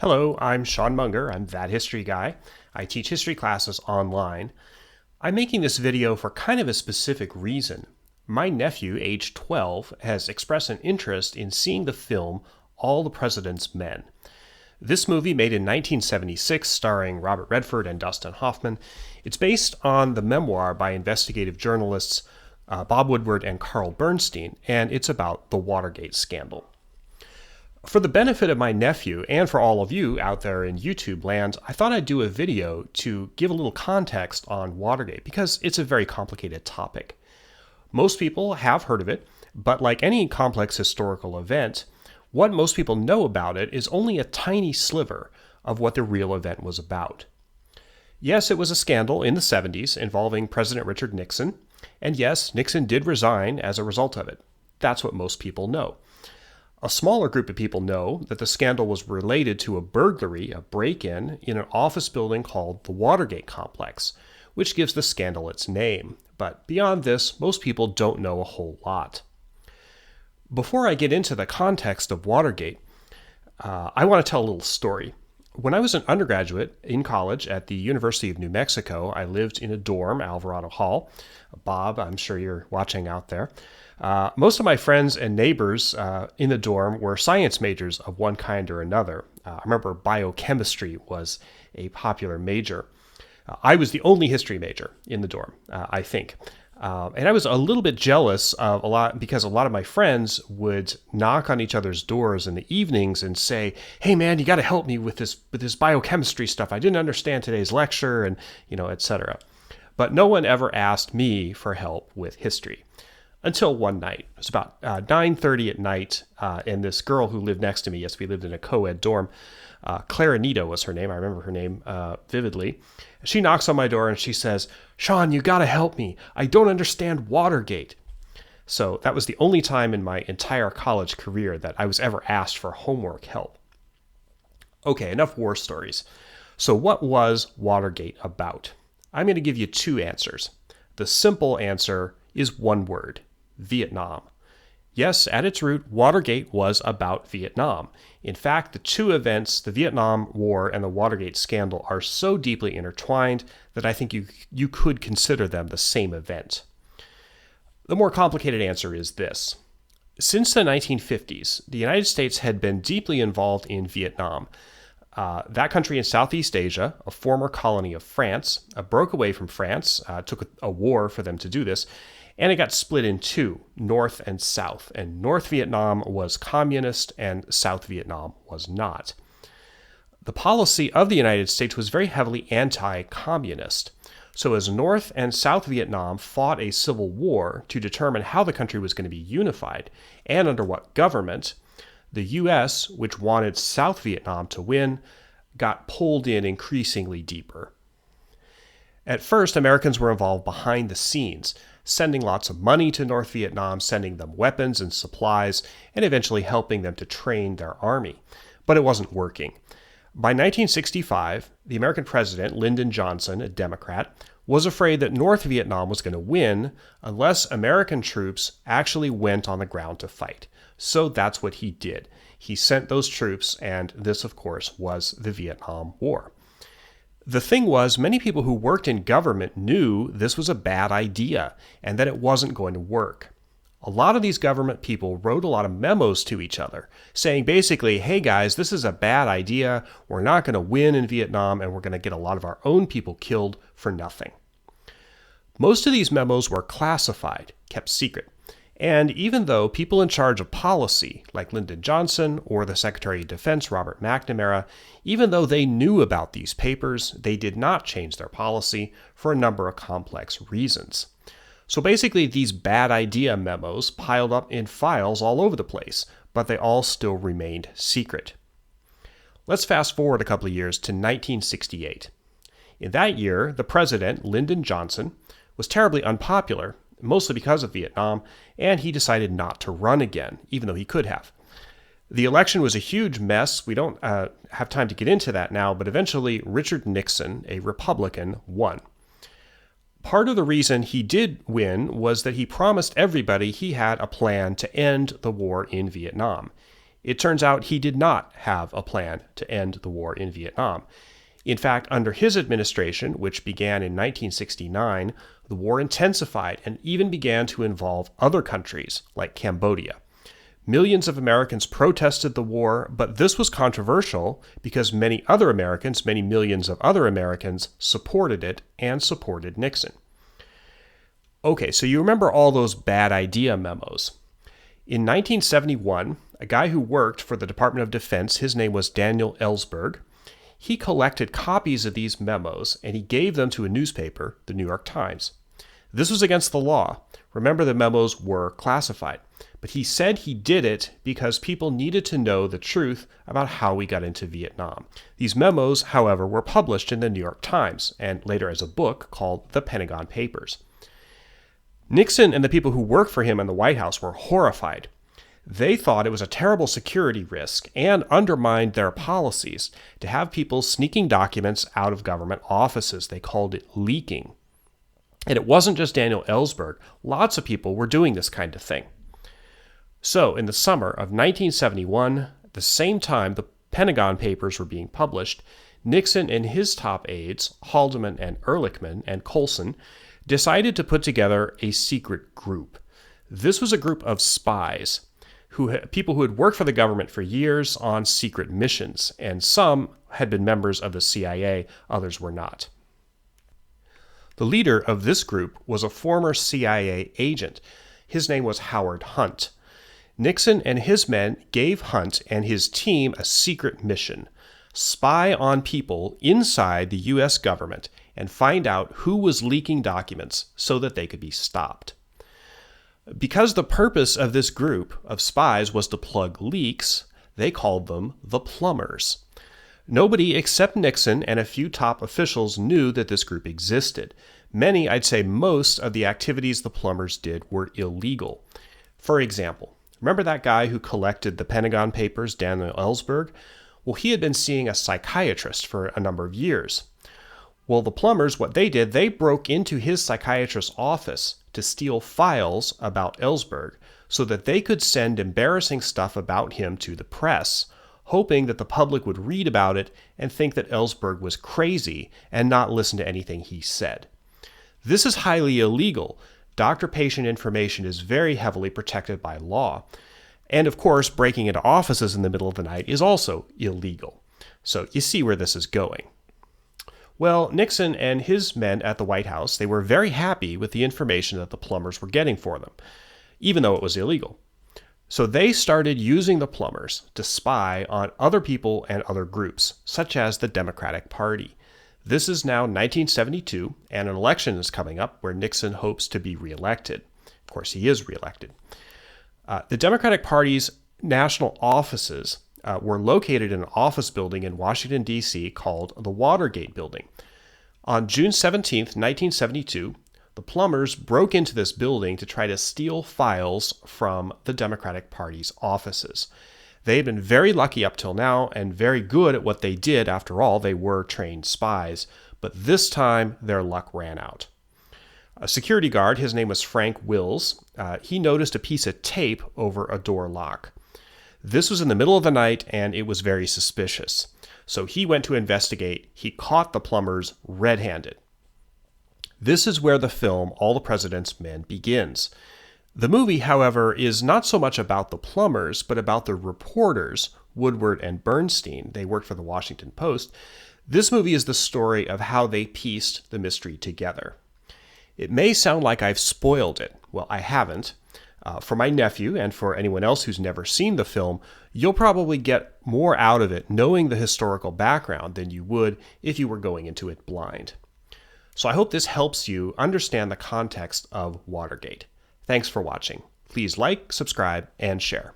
Hello, I'm Sean Munger. I'm That History Guy. I teach history classes online. I'm making this video for kind of a specific reason. My nephew, age 12, has expressed an interest in seeing the film All the President's Men. This movie, made in 1976, starring Robert Redford and Dustin Hoffman, it's based on the memoir by investigative journalists Bob Woodward and Carl Bernstein, and it's about the Watergate scandal. For the benefit of my nephew and for all of you out there in YouTube land, I thought I'd do a video to give a little context on Watergate because it's a very complicated topic. Most people have heard of it, but like any complex historical event, what most people know about it is only a tiny sliver of what the real event was about. Yes, it was a scandal in the 70s involving President Richard Nixon, and yes, Nixon did resign as a result of it. That's what most people know. A smaller group of people know that the scandal was related to a burglary, a break-in, in an office building called the Watergate complex, which gives the scandal its name. But beyond this, most people don't know a whole lot. Before I get into the context of Watergate, I want to tell a little story. When I was an undergraduate in college at the University of New Mexico, I lived in a dorm, Alvarado Hall. Bob, I'm sure you're watching out there. Most of my friends and neighbors in the dorm were science majors of one kind or another. I remember biochemistry was a popular major. I was the only history major in the dorm, I think. And I was a little bit jealous of because a lot of my friends would knock on each other's doors in the evenings and say, "Hey man, you got to help me with this biochemistry stuff. I didn't understand today's lecture," and etc. But no one ever asked me for help with history. Until one night. It was about 9:30 at night, and this girl who lived next to me, yes, we lived in a co-ed dorm, Clarinita was her name, I remember her name vividly. She knocks on my door and she says, "Sean, you gotta help me. I don't understand Watergate." So that was the only time in my entire college career that I was ever asked for homework help. Okay, enough war stories. So what was Watergate about? I'm going to give you two answers. The simple answer is one word. Vietnam. Yes, at its root, Watergate was about Vietnam. In fact, the two events, the Vietnam War and the Watergate scandal, are so deeply intertwined that I think you could consider them the same event. The more complicated answer is this. Since the 1950s, the United States had been deeply involved in Vietnam. That country in Southeast Asia, a former colony of France, broke away from France, took a war for them to do this, and it got split in two, North and South. And North Vietnam was communist and South Vietnam was not. The policy of the United States was very heavily anti-communist. So as North and South Vietnam fought a civil war to determine how the country was going to be unified and under what government, the U.S., which wanted South Vietnam to win, got pulled in increasingly deeper. At first, Americans were involved behind the scenes, sending lots of money to North Vietnam, sending them weapons and supplies, and eventually helping them to train their army. But it wasn't working. By 1965, the American president, Lyndon Johnson, a Democrat, was afraid that North Vietnam was going to win unless American troops actually went on the ground to fight. So that's what he did. He sent those troops, and this, of course, was the Vietnam War. The thing was, many people who worked in government knew this was a bad idea and that it wasn't going to work. A lot of these government people wrote a lot of memos to each other saying basically, "Hey guys, this is a bad idea. We're not going to win in Vietnam and we're going to get a lot of our own people killed for nothing." Most of these memos were classified, kept secret. And even though people in charge of policy, like Lyndon Johnson or the Secretary of Defense, Robert McNamara, even though they knew about these papers, they did not change their policy for a number of complex reasons. So basically, these bad idea memos piled up in files all over the place, but they all still remained secret. Let's fast forward a couple of years to 1968. In that year, the president, Lyndon Johnson, was terribly unpopular, mostly because of Vietnam, and he decided not to run again, even though he could have. The election was a huge mess. We don't have time to get into that now, but eventually Richard Nixon, a Republican, won. Part of the reason he did win was that he promised everybody he had a plan to end the war in Vietnam. It turns out he did not have a plan to end the war in Vietnam. In fact, under his administration, which began in 1969, the war intensified and even began to involve other countries like Cambodia. Millions of Americans protested the war, but this was controversial because many millions of other Americans supported it and supported Nixon. Okay, so you remember all those bad idea memos. In 1971, a guy who worked for the Department of Defense, his name was Daniel Ellsberg, he collected copies of these memos and he gave them to a newspaper, the New York Times. This was against the law. Remember, the memos were classified. But he said he did it because people needed to know the truth about how we got into Vietnam. These memos, however, were published in the New York Times and later as a book called The Pentagon Papers. Nixon and the people who worked for him in the White House were horrified. They thought it was a terrible security risk and undermined their policies to have people sneaking documents out of government offices. They called it leaking. And it wasn't just Daniel Ellsberg. Lots of people were doing this kind of thing. So, in the summer of 1971, at the same time the Pentagon Papers were being published, Nixon and his top aides, Haldeman and Ehrlichman and Colson, decided to put together a secret group. This was a group of spies, people who had worked for the government for years on secret missions, and some had been members of the CIA, others were not. The leader of this group was a former CIA agent. His name was Howard Hunt. Nixon and his men gave Hunt and his team a secret mission: spy on people inside the U.S. government and find out who was leaking documents so that they could be stopped. Because the purpose of this group of spies was to plug leaks, they called them the Plumbers. Nobody except Nixon and a few top officials knew that this group existed. Many, I'd say most, of the activities the Plumbers did were illegal. For example, remember that guy who collected the Pentagon Papers, Daniel Ellsberg? Well, he had been seeing a psychiatrist for a number of years. Well, the Plumbers, what they did, they broke into his psychiatrist's office to steal files about Ellsberg so that they could send embarrassing stuff about him to the press, hoping that the public would read about it and think that Ellsberg was crazy and not listen to anything he said. This is highly illegal. Doctor-patient information is very heavily protected by law. And of course, breaking into offices in the middle of the night is also illegal. So you see where this is going. Well, Nixon and his men at the White House, they were very happy with the information that the Plumbers were getting for them, even though it was illegal. So they started using the Plumbers to spy on other people and other groups, such as the Democratic Party. This is now 1972, and an election is coming up where Nixon hopes to be reelected. Of course, he is reelected. The Democratic Party's national offices were located in an office building in Washington, D.C. called the Watergate Building. On June 17, 1972, the Plumbers broke into this building to try to steal files from the Democratic Party's offices. They had been very lucky up till now and very good at what they did. After all, they were trained spies. But this time, their luck ran out. A security guard, his name was Frank Wills, he noticed a piece of tape over a door lock. This was in the middle of the night, and it was very suspicious. So he went to investigate. He caught the Plumbers red-handed. This is where the film All the President's Men begins. The movie, however, is not so much about the Plumbers, but about the reporters, Woodward and Bernstein. They worked for the Washington Post. This movie is the story of how they pieced the mystery together. It may sound like I've spoiled it. Well, I haven't. For my nephew and for anyone else who's never seen the film, you'll probably get more out of it knowing the historical background than you would if you were going into it blind. So I hope this helps you understand the context of Watergate. Thanks for watching. Please like, subscribe, and share.